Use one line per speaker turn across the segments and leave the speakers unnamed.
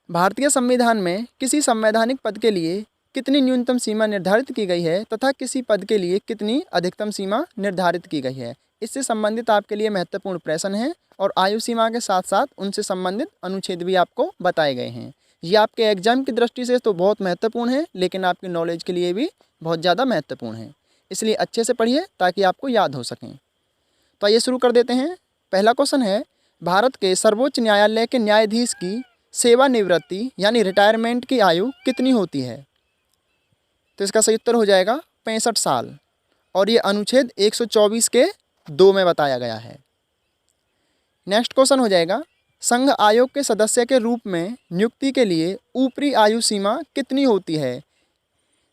भारतीय संविधान में किसी संवैधानिक पद के लिए कितनी न्यूनतम सीमा निर्धारित की गई है तथा किसी पद के लिए कितनी अधिकतम सीमा निर्धारित की गई है? इससे संबंधित आपके लिए महत्वपूर्ण प्रश्न हैं और आयु सीमा के साथ साथ उनसे संबंधित अनुच्छेद भी आपको बताए गए हैं। ये आपके एग्जाम की दृष्टि से तो बहुत महत्वपूर्ण है, लेकिन आपकी नॉलेज के लिए भी बहुत ज़्यादा महत्वपूर्ण है। इसलिए अच्छे से पढ़िए ताकि आपको याद हो सकें। तो आइए शुरू कर देते हैं। पहला क्वेश्चन है, भारत के सर्वोच्च न्यायालय के न्यायाधीश की सेवानिवृत्ति यानी रिटायरमेंट की आयु कितनी होती है? तो इसका सही उत्तर हो जाएगा 65 साल और ये अनुच्छेद 124 के 2 में बताया गया है। नेक्स्ट क्वेश्चन हो जाएगा, संघ आयोग के सदस्य के रूप में नियुक्ति के लिए ऊपरी आयु सीमा कितनी होती है?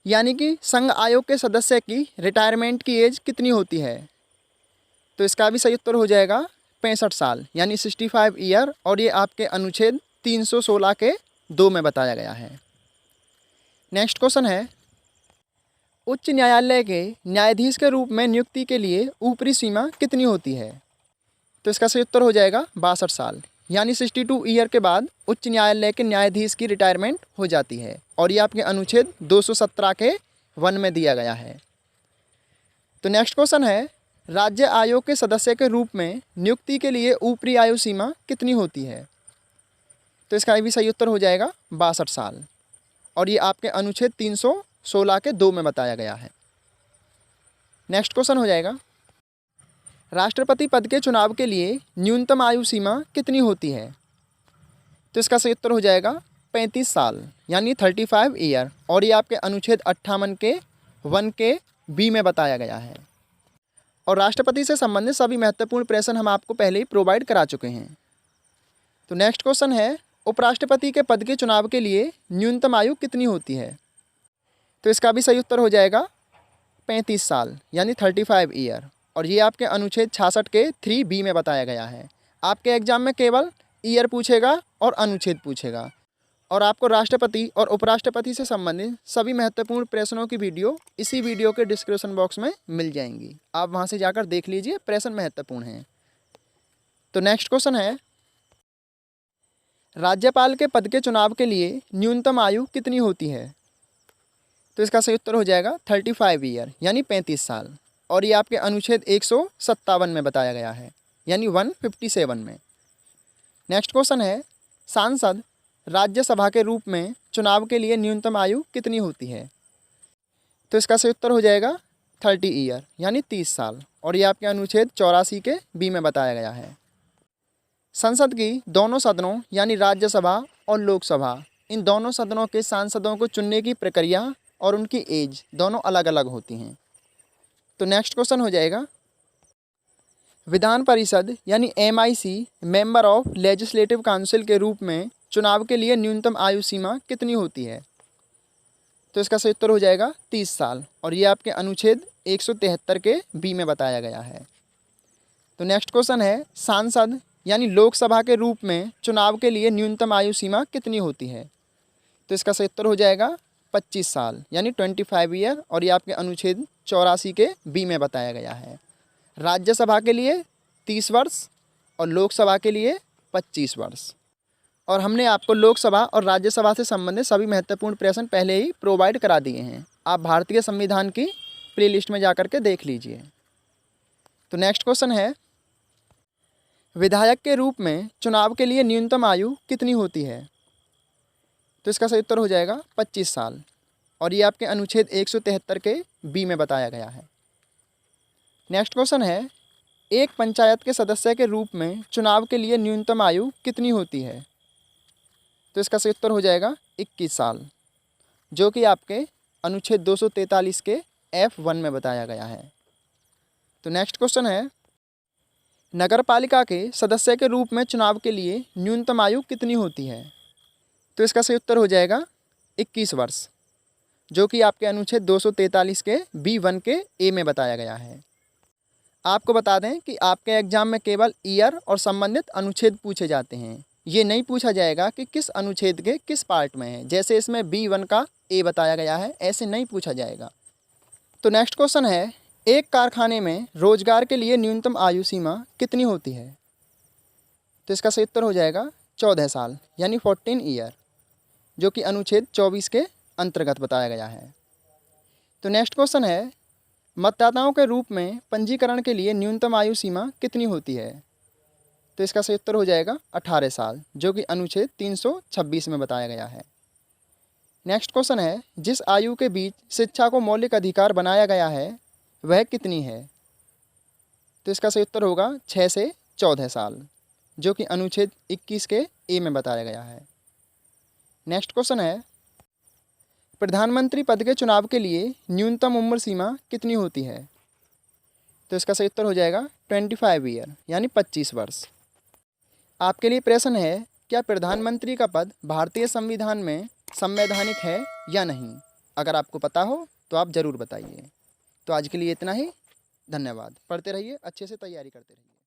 यानी कि संघ आयोग के सदस्य की रिटायरमेंट की एज कितनी होती है? तो इसका भी सही उत्तर हो जाएगा 65 साल यानी 65 ईयर और ये आपके अनुच्छेद 316 के 2 में बताया गया है। नेक्स्ट क्वेश्चन है, उच्च न्यायालय के न्यायाधीश के रूप में नियुक्ति के लिए ऊपरी सीमा कितनी होती है? तो इसका सही उत्तर हो जाएगा 62 साल यानी 62 ईयर के बाद उच्च न्यायालय के न्यायाधीश की रिटायरमेंट हो जाती है और ये आपके अनुच्छेद 217 के 1 में दिया गया है। तो नेक्स्ट क्वेश्चन है, राज्य आयोग के सदस्य के रूप में नियुक्ति के लिए ऊपरी आयु सीमा कितनी होती है? तो इसका भी सही उत्तर हो जाएगा 62 साल और ये आपके अनुच्छेद 316 के 2 में बताया गया है। नेक्स्ट क्वेश्चन हो जाएगा, राष्ट्रपति पद के चुनाव के लिए न्यूनतम आयु सीमा कितनी होती है? तो इसका सही उत्तर हो जाएगा 35 साल यानी 35 ईयर और ये आपके अनुच्छेद 58 के 1 के बी में बताया गया है। और राष्ट्रपति से संबंधित सभी महत्वपूर्ण प्रश्न हम आपको पहले ही प्रोवाइड करा चुके हैं। तो नेक्स्ट क्वेश्चन है, उपराष्ट्रपति के पद के चुनाव के लिए न्यूनतम आयु कितनी होती है? तो इसका भी सही उत्तर हो जाएगा 35 साल यानी 35 ईयर और ये आपके अनुच्छेद 66 के 3 बी में बताया गया है। आपके एग्जाम में केवल ईयर पूछेगा और अनुच्छेद पूछेगा और आपको राष्ट्रपति और उपराष्ट्रपति से संबंधित सभी महत्वपूर्ण प्रश्नों की वीडियो इसी वीडियो के डिस्क्रिप्शन बॉक्स में मिल जाएंगी। आप वहां से जाकर देख लीजिए, प्रश्न महत्वपूर्ण हैं। तो नेक्स्ट क्वेश्चन है, राज्यपाल के पद के चुनाव के लिए न्यूनतम आयु कितनी होती है? तो इसका सही उत्तर हो जाएगा 35 ईयर यानी 35 साल और ये आपके अनुच्छेद 157 में बताया गया है यानी 157 में। नेक्स्ट क्वेश्चन है, सांसद राज्यसभा के रूप में चुनाव के लिए न्यूनतम आयु कितनी होती है? तो इसका सही उत्तर हो जाएगा 30 ईयर यानी 30 साल और ये आपके अनुच्छेद 84 के बी में बताया गया है। संसद की दोनों सदनों यानी राज्यसभा और लोकसभा, इन दोनों सदनों के सांसदों को चुनने की प्रक्रिया और उनकी एज दोनों अलग अलग होती हैं। तो नेक्स्ट क्वेश्चन हो जाएगा, विधान परिषद यानी MIC member of legislative council के रूप में चुनाव के लिए न्यूनतम आयु सीमा कितनी होती है? तो इसका सही उत्तर हो जाएगा 30 साल और ये आपके अनुच्छेद 173 के बी में बताया गया है। तो नेक्स्ट क्वेश्चन है, सांसद यानी लोकसभा के रूप में चुनाव के लिए न्यूनतम आयु सीमा कितनी होती है? तो इसका सही उत्तर हो जाएगा 25 साल यानी 25 ईयर और ये आपके अनुच्छेद 84 के बी में बताया गया है। राज्यसभा के लिए 30 वर्ष और लोकसभा के लिए 25 वर्ष। और हमने आपको लोकसभा और राज्यसभा से संबंधित सभी महत्वपूर्ण प्रश्न पहले ही प्रोवाइड करा दिए हैं। आप भारतीय संविधान की प्लेलिस्ट में जाकर के देख लीजिए। तो नेक्स्ट क्वेश्चन है, विधायक के रूप में चुनाव के लिए न्यूनतम आयु कितनी होती है? तो इसका सही उत्तर हो जाएगा 25 साल और ये आपके अनुच्छेद 173 के बी में बताया गया है। नेक्स्ट क्वेश्चन है, एक पंचायत के सदस्य के रूप में चुनाव के लिए न्यूनतम आयु कितनी होती है? तो इसका सही उत्तर हो जाएगा 21 साल जो कि आपके अनुच्छेद 243 के F1 में बताया गया है। तो नेक्स्ट क्वेश्चन है, नगर पालिका के सदस्य के रूप में चुनाव के लिए न्यूनतम आयु कितनी होती है? तो इसका सही उत्तर हो जाएगा 21 वर्ष जो कि आपके अनुच्छेद 243 के B1 के A में बताया गया है। आपको बता दें कि आपके एग्जाम में केवल ईयर और संबंधित अनुच्छेद पूछे जाते हैं। ये नहीं पूछा जाएगा कि किस अनुच्छेद के किस पार्ट में है, जैसे इसमें B1 का A बताया गया है ऐसे नहीं पूछा जाएगा। तो नेक्स्ट क्वेश्चन है, एक कारखाने में रोजगार के लिए न्यूनतम आयु सीमा कितनी होती है? तो इसका सही उत्तर हो जाएगा 14 साल यानी 14 ईयर जो कि अनुच्छेद 24 के अंतर्गत बताया गया है। तो नेक्स्ट क्वेश्चन है, मतदाताओं के रूप में पंजीकरण के लिए न्यूनतम आयु सीमा कितनी होती है? तो इसका सही उत्तर हो जाएगा 18 साल, जो कि अनुच्छेद 326 में बताया गया है। नेक्स्ट क्वेश्चन है, जिस आयु के बीच शिक्षा को मौलिक अधिकार बनाया गया है वह कितनी है? तो इसका सही उत्तर होगा 6 से 14 साल, जो कि अनुच्छेद 21 के ए में बताया गया है। नेक्स्ट क्वेश्चन है, प्रधानमंत्री पद के चुनाव के लिए न्यूनतम उम्र सीमा कितनी होती है? तो इसका सही उत्तर हो जाएगा 25 ईयर, यानी 25 वर्ष। आपके लिए प्रश्न है, क्या प्रधानमंत्री का पद भारतीय संविधान में संवैधानिक है या नहीं? अगर आपको पता हो तो आप ज़रूर बताइए। तो आज के लिए इतना ही। धन्यवाद। पढ़ते रहिए, अच्छे से तैयारी करते रहिए।